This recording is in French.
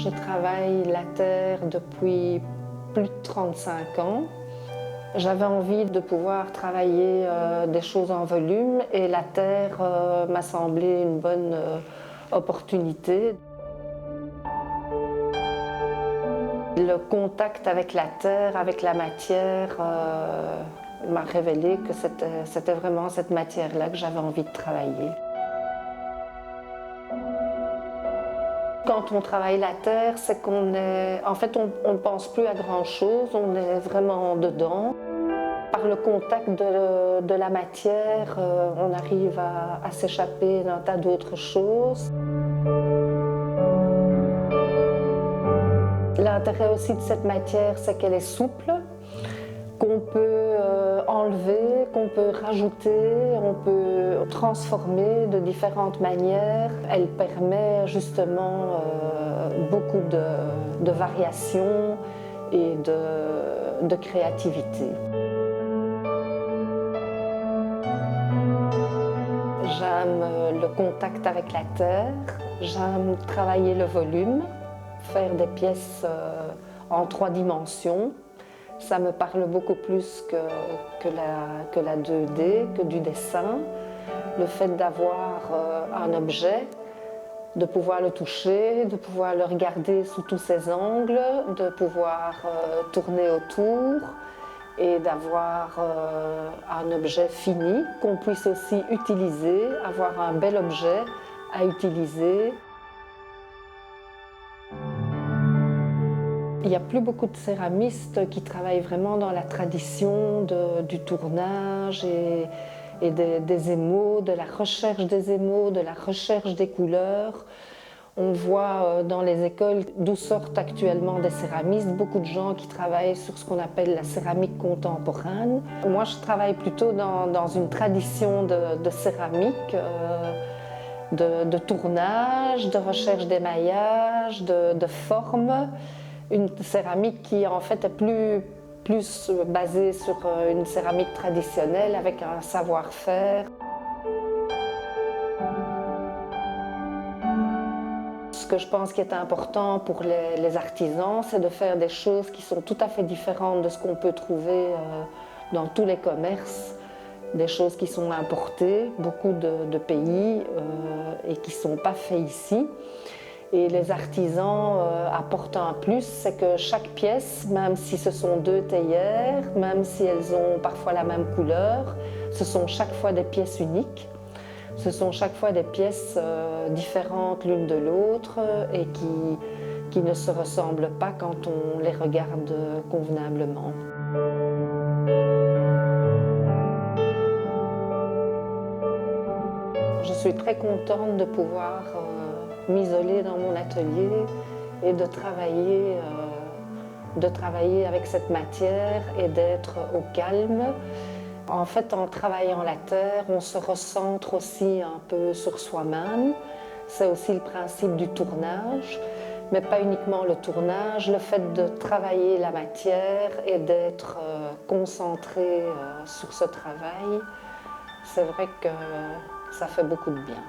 Je travaille la terre depuis plus de 35 ans. J'avais envie de pouvoir travailler des choses en volume et la terre m'a semblé une bonne opportunité. Le contact avec la terre, avec la matière, m'a révélé que c'était vraiment cette matière-là que j'avais envie de travailler. Quand on travaille la terre, c'est qu'on est... En fait, on ne pense plus à grand-chose, on est vraiment dedans. Par le contact de la matière, on arrive à s'échapper d'un tas d'autres choses. L'intérêt aussi de cette matière, c'est qu'elle est souple, qu'on peut enlever, qu'on peut rajouter, on peut transformer de différentes manières. Elle permet justement beaucoup de variations et de créativité. J'aime le contact avec la terre, j'aime travailler le volume, faire des pièces en 3 dimensions. Ça me parle beaucoup plus que la 2D, que du dessin. Le fait d'avoir un objet, de pouvoir le toucher, de pouvoir le regarder sous tous ses angles, de pouvoir tourner autour et d'avoir un objet fini qu'on puisse aussi utiliser, avoir un bel objet à utiliser. Il n'y a plus beaucoup de céramistes qui travaillent vraiment dans la tradition du tournage et des émaux, de la recherche des émaux, de la recherche des couleurs. On voit dans les écoles d'où sortent actuellement des céramistes, beaucoup de gens qui travaillent sur ce qu'on appelle la céramique contemporaine. Moi, je travaille plutôt dans une tradition de céramique, de tournage, de recherche d'émaillage, de forme. Une céramique qui en fait est plus basée sur une céramique traditionnelle avec un savoir-faire. Ce que je pense qui est important pour les artisans, c'est de faire des choses qui sont tout à fait différentes de ce qu'on peut trouver dans tous les commerces. Des choses qui sont importées, beaucoup de pays et qui ne sont pas faits ici. Et les artisans apportent un plus, c'est que chaque pièce, même si ce sont 2 théières, même si elles ont parfois la même couleur, ce sont chaque fois des pièces uniques. Ce sont chaque fois des pièces différentes l'une de l'autre et qui ne se ressemblent pas quand on les regarde convenablement. Je suis très contente de pouvoir m'isoler dans mon atelier et de travailler avec cette matière et d'être au calme. En fait, en travaillant la terre, on se recentre aussi un peu sur soi-même. C'est aussi le principe du tournage, mais pas uniquement le tournage, le fait de travailler la matière et d'être concentré sur ce travail, c'est vrai que ça fait beaucoup de bien.